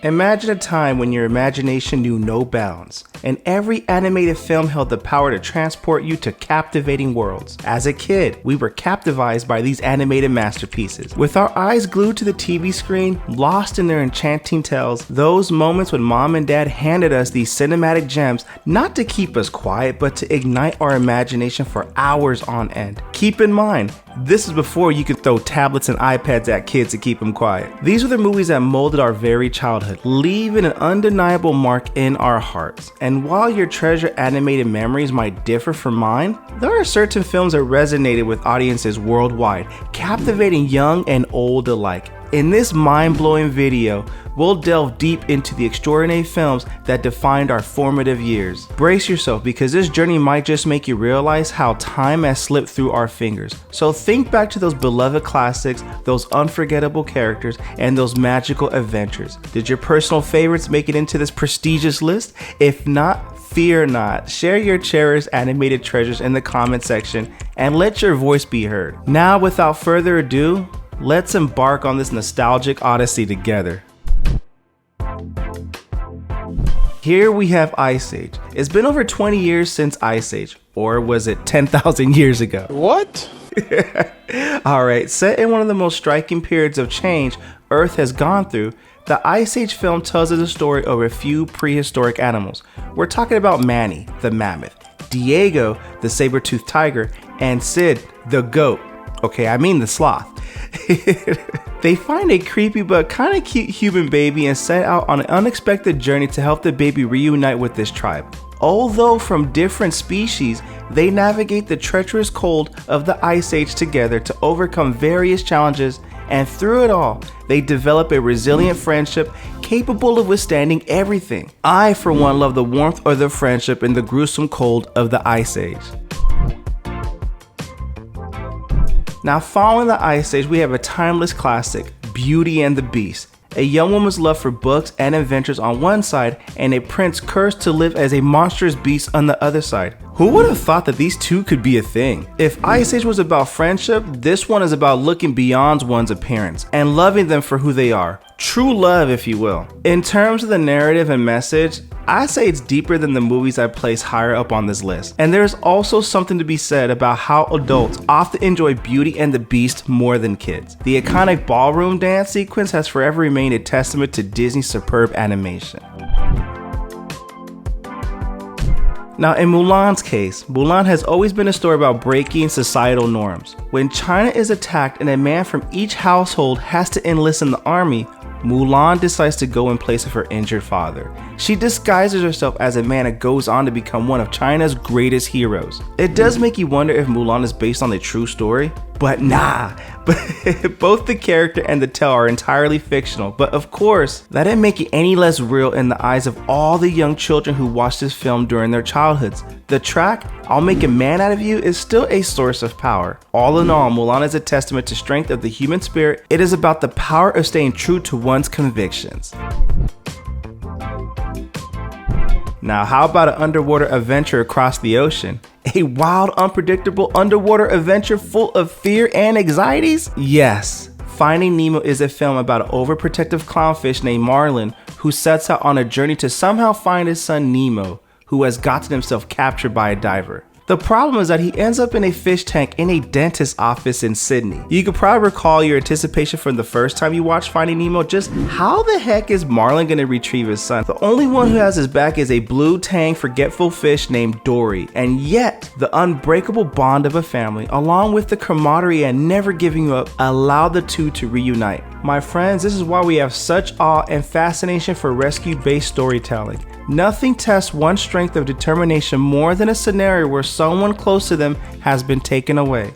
Imagine a time when your imagination knew no bounds, and every animated film held the power to transport you to captivating worlds. As a kid, we were captivated by these animated masterpieces. With our eyes glued to the TV screen, lost in their enchanting tales, those moments when mom and dad handed us these cinematic gems, not to keep us quiet, but to ignite our imagination for hours on end. Keep in mind, this is before you could throw tablets and iPads at kids to keep them quiet. These were the movies that molded our very childhood, leaving an undeniable mark in our hearts. And while your treasured animated memories might differ from mine, there are certain films that resonated with audiences worldwide, captivating young and old alike. In this mind-blowing video, we'll delve deep into the extraordinary films that defined our formative years. Brace yourself, because this journey might just make you realize how time has slipped through our fingers. So think back to those beloved classics, those unforgettable characters, and those magical adventures. Did your personal favorites make it into this prestigious list? If not, fear not. Share your cherished animated treasures in the comment section and let your voice be heard. Now, without further ado, let's embark on this nostalgic odyssey together. Here we have Ice Age. It's been over 20 years since Ice Age, or was it 10,000 years ago? What? Alright, set in one of the most striking periods of change Earth has gone through, the Ice Age film tells us a story of a few prehistoric animals. We're talking about Manny, the mammoth, Diego, the saber-toothed tiger, and Sid, the goat. Okay, I mean the sloth. They find a creepy but kind of cute human baby and set out on an unexpected journey to help the baby reunite with this tribe. Although from different species, they navigate the treacherous cold of the Ice Age together to overcome various challenges, and through it all, they develop a resilient friendship capable of withstanding everything. I, for one, love the warmth of their friendship in the gruesome cold of the Ice Age. Now, following the Ice Age, we have a timeless classic, Beauty and the Beast. A young woman's love for books and adventures on one side, and a prince cursed to live as a monstrous beast on the other side. Who would have thought that these two could be a thing? If Ice Age was about friendship, this one is about looking beyond one's appearance and loving them for who they are. True love, if you will. In terms of the narrative and message, I say it's deeper than the movies I place higher up on this list. And there's also something to be said about how adults often enjoy Beauty and the Beast more than kids. The iconic ballroom dance sequence has forever remained a testament to Disney's superb animation. Now, in Mulan's case, Mulan has always been a story about breaking societal norms. When China is attacked and a man from each household has to enlist in the army, Mulan decides to go in place of her injured father. She disguises herself as a man and goes on to become one of China's greatest heroes. It does make you wonder if Mulan is based on a true story, but nah. Both the character and the tale are entirely fictional, but of course, that didn't make it any less real in the eyes of all the young children who watched this film during their childhoods. The track, I'll Make a Man Out of You, is still a source of power. All in all, Mulan is a testament to strength of the human spirit. It is about the power of staying true to one's convictions. Now, how about an underwater adventure across the ocean? A wild, unpredictable underwater adventure full of fear and anxieties? Yes. Finding Nemo is a film about an overprotective clownfish named Marlin who sets out on a journey to somehow find his son Nemo, who has gotten himself captured by a diver. The problem is that he ends up in a fish tank in a dentist's office in Sydney. You could probably recall your anticipation from the first time you watched Finding Nemo. Just how the heck is Marlin gonna retrieve his son? The only one who has his back is a blue tang forgetful fish named Dory, and yet the unbreakable bond of a family, along with the camaraderie and never giving up, allow the two to reunite. My friends, this is why we have such awe and fascination for rescue-based storytelling. Nothing tests one's strength of determination more than a scenario where someone close to them has been taken away.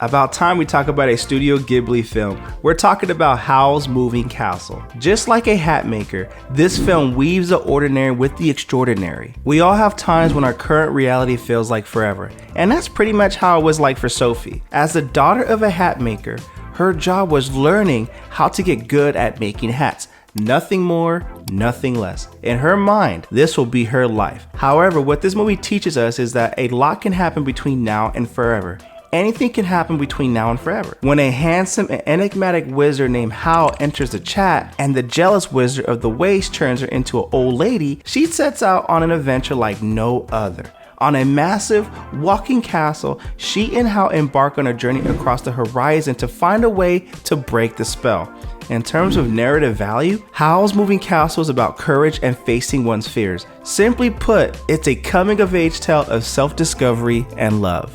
About time we talk about a Studio Ghibli film. We're talking about Howl's Moving Castle. Just like a hat maker, this film weaves the ordinary with the extraordinary. We all have times when our current reality feels like forever, and that's pretty much how it was like for Sophie. As the daughter of a hat maker, her job was learning how to get good at making hats. Nothing more, nothing less. In her mind, this will be her life. However, what this movie teaches us is that a lot can happen between now and forever. anything can happen between now and forever. When a handsome and enigmatic wizard named Hal enters the chat and the jealous wizard of the waste turns her into an old lady, she sets out on an adventure like no other. On a massive walking castle, she and Hal embark on a journey across the horizon to find a way to break the spell. In terms of narrative value, Hal's Moving Castle is about courage and facing one's fears. Simply put, it's a coming-of-age tale of self-discovery and love.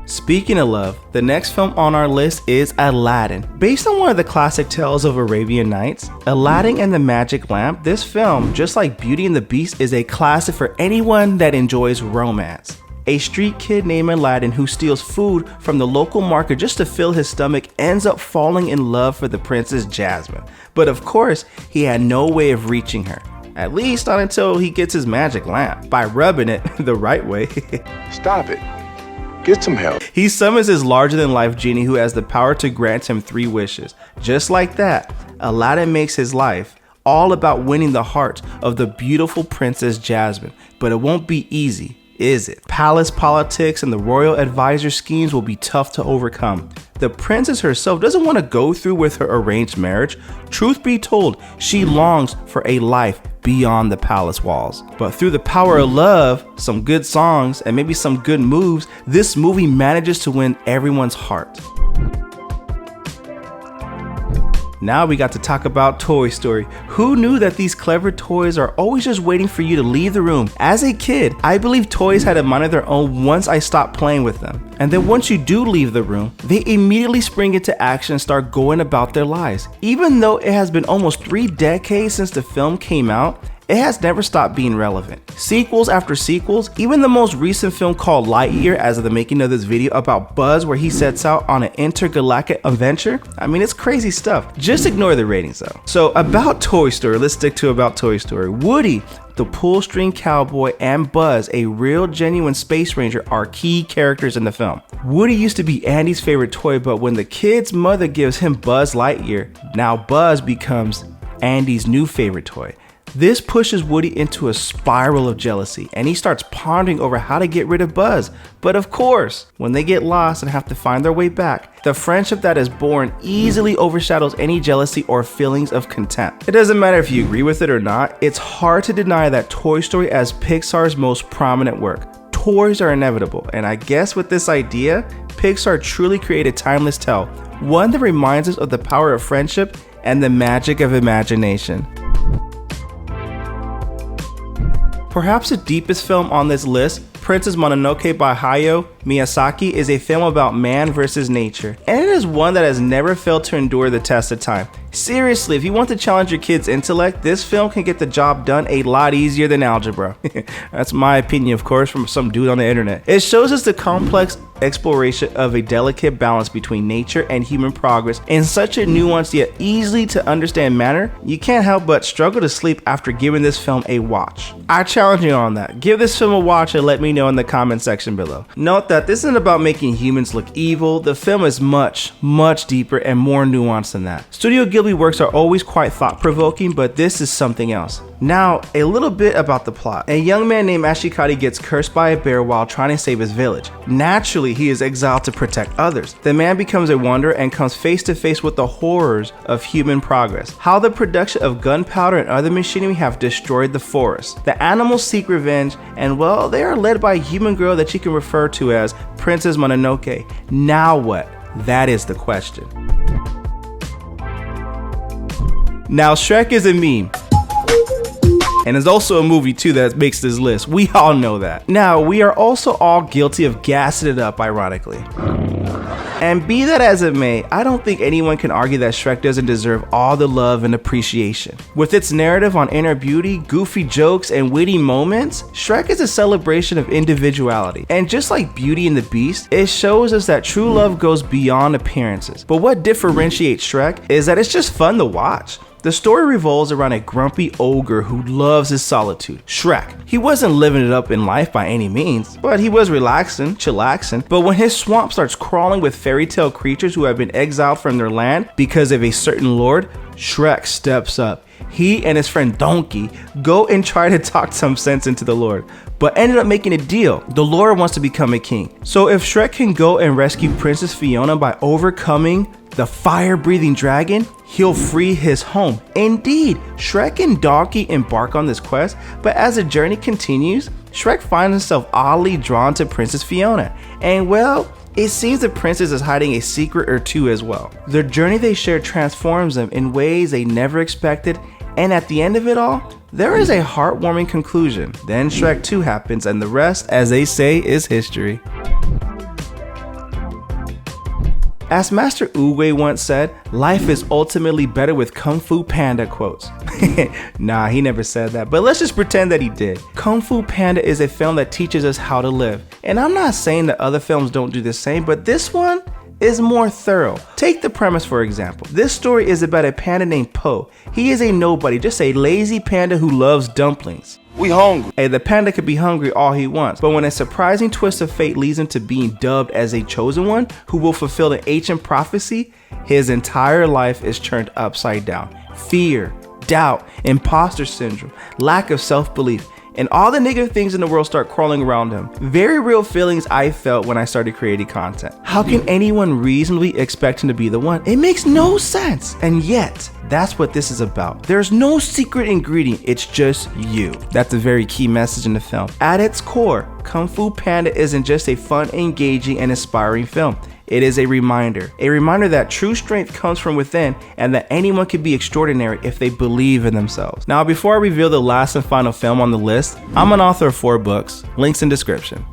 Speaking of love, the next film on our list is Aladdin. Based on one of the classic tales of Arabian Nights, Aladdin and the Magic Lamp, this film, just like Beauty and the Beast, is a classic for anyone that enjoys romance. A street kid named Aladdin who steals food from the local market just to fill his stomach ends up falling in love for the princess Jasmine. But of course, he had no way of reaching her. At least not until he gets his magic lamp, by rubbing it the right way. Stop it. Get some help. He summons his larger-than-life genie who has the power to grant him 3 wishes. Just like that, Aladdin makes his life all about winning the heart of the beautiful princess Jasmine. But it won't be easy, is it? Palace politics and the royal advisor schemes will be tough to overcome. The princess herself doesn't want to go through with her arranged marriage. Truth be told, she longs for a life beyond the palace walls. But through the power of love, some good songs, and maybe some good moves, this movie manages to win everyone's heart. Now we got to talk about Toy Story. Who knew that these clever toys are always just waiting for you to leave the room? As a kid, I believe toys had a mind of their own once I stopped playing with them. And then once you do leave the room, they immediately spring into action and start going about their lives. Even though it has been almost 3 decades since the film came out, it has never stopped being relevant. Sequels after sequels, even the most recent film called Lightyear, as of the making of this video, about Buzz where he sets out on an intergalactic adventure. I mean, it's crazy stuff. Just ignore the ratings though. So about Toy Story, let's stick to about Toy Story. Woody, the pull string cowboy, and Buzz, a real genuine space ranger, are key characters in the film. Woody used to be Andy's favorite toy, but when the kid's mother gives him Buzz Lightyear, now Buzz becomes Andy's new favorite toy. This pushes Woody into a spiral of jealousy, and he starts pondering over how to get rid of Buzz. But of course, when they get lost and have to find their way back, the friendship that is born easily overshadows any jealousy or feelings of contempt. It doesn't matter if you agree with it or not, it's hard to deny that Toy Story is Pixar's most prominent work. Toys are inevitable, and I guess with this idea, Pixar truly created a timeless tale, one that reminds us of the power of friendship and the magic of imagination. Perhaps the deepest film on this list, Princess Mononoke by Hayao Miyazaki, is a film about man versus nature, and it is one that has never failed to endure the test of time. Seriously, if you want to challenge your kid's intellect, this film can get the job done a lot easier than algebra. That's my opinion, of course, from some dude on the internet. It shows us the complex exploration of a delicate balance between nature and human progress in such a nuanced yet easily to understand manner. You can't help but struggle to sleep after giving this film a watch. I challenge you on that. Give this film a watch and let me know in the comment section below. Note that this isn't about making humans look evil. The film is much, much deeper and more nuanced than that. Studio Ghibli works are always quite thought-provoking, but this is something else. Now, a little bit about the plot. A young man named Ashikari gets cursed by a bear while trying to save his village. Naturally, he is exiled to protect others. The man becomes a wanderer and comes face to face with the horrors of human progress. How the production of gunpowder and other machinery have destroyed the forest. The animals seek revenge, and well, they are led by a human girl that you can refer to as Princess Mononoke. Now what? That is the question. Now, Shrek is a meme. And there's also a movie too that makes this list. We all know that. Now, we are also all guilty of gassing it up, ironically. And be that as it may, I don't think anyone can argue that Shrek doesn't deserve all the love and appreciation. With its narrative on inner beauty, goofy jokes, and witty moments, Shrek is a celebration of individuality. And just like Beauty and the Beast, it shows us that true love goes beyond appearances. But what differentiates Shrek is that it's just fun to watch. The story revolves around a grumpy ogre who loves his solitude, Shrek. He wasn't living it up in life by any means, but he was relaxing, chillaxing. But when his swamp starts crawling with fairy tale creatures who have been exiled from their land because of a certain lord, Shrek steps up. He and his friend Donkey go and try to talk some sense into the Lord, but ended up making a deal. The Lord wants to become a king. So if Shrek can go and rescue Princess Fiona by overcoming the fire-breathing dragon, he'll free his home. Indeed, Shrek and Donkey embark on this quest, but as the journey continues, Shrek finds himself oddly drawn to Princess Fiona. And well, it seems the princess is hiding a secret or two as well. The journey they share transforms them in ways they never expected, and at the end of it all, there is a heartwarming conclusion. Then Shrek 2 happens, and the rest, as they say, is history. As Master Oogway once said, life is ultimately better with Kung Fu Panda quotes. Nah, he never said that, but let's just pretend that he did. Kung Fu Panda is a film that teaches us how to live. And I'm not saying that other films don't do the same, but this one is more thorough. Take the premise for example. This story is about a panda named Po. He is a nobody, just a lazy panda who loves dumplings. We hungry. Hey, the panda could be hungry all he wants, but when a surprising twist of fate leads him to being dubbed as a chosen one who will fulfill the ancient prophecy, his entire life is turned upside down. Fear, doubt, imposter syndrome, lack of self-belief, and all the negative things in the world start crawling around him. Very real feelings I felt when I started creating content. How can anyone reasonably expect him to be the one? It makes no sense. And yet, that's what this is about. There's no secret ingredient, it's just you. That's a very key message in the film. At its core, Kung Fu Panda isn't just a fun, engaging, and inspiring film. It is a reminder that true strength comes from within and that anyone can be extraordinary if they believe in themselves. Now, before I reveal the last and final film on the list, I'm an author of 4 books, links in description.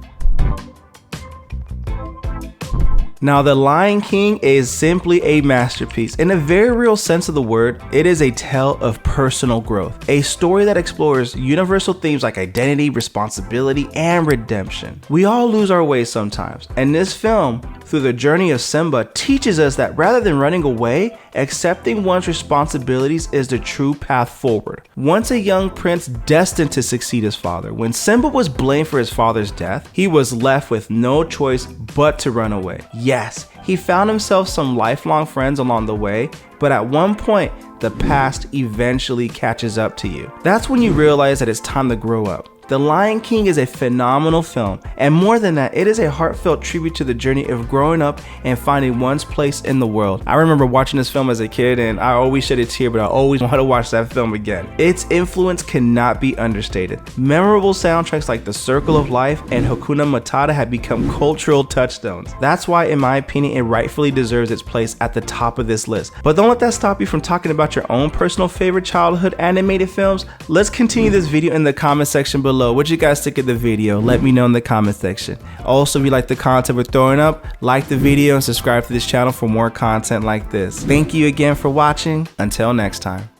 Now, The Lion King is simply a masterpiece. In a very real sense of the word, it is a tale of personal growth. A story that explores universal themes like identity, responsibility, and redemption. We all lose our way sometimes, and this film, through the journey of Simba, teaches us that rather than running away, accepting one's responsibilities is the true path forward. Once a young prince destined to succeed his father, when Simba was blamed for his father's death, he was left with no choice but to run away. Yes, he found himself some lifelong friends along the way, but at one point, the past eventually catches up to you. That's when you realize that it's time to grow up. The Lion King is a phenomenal film, and more than that, it is a heartfelt tribute to the journey of growing up and finding one's place in the world. I remember watching this film as a kid, and I always shed a tear, but I always want to watch that film again. Its influence cannot be understated. Memorable soundtracks like The Circle of Life and Hakuna Matata have become cultural touchstones. That's why, in my opinion, it rightfully deserves its place at the top of this list. But don't let that stop you from talking about your own personal favorite childhood animated films. Let's continue this video in the comment section below. What you guys think of the video? Let me know in the comment section. Also, if you like the content we're throwing up, like the video and subscribe to this channel for more content like this. Thank you again for watching. Until next time.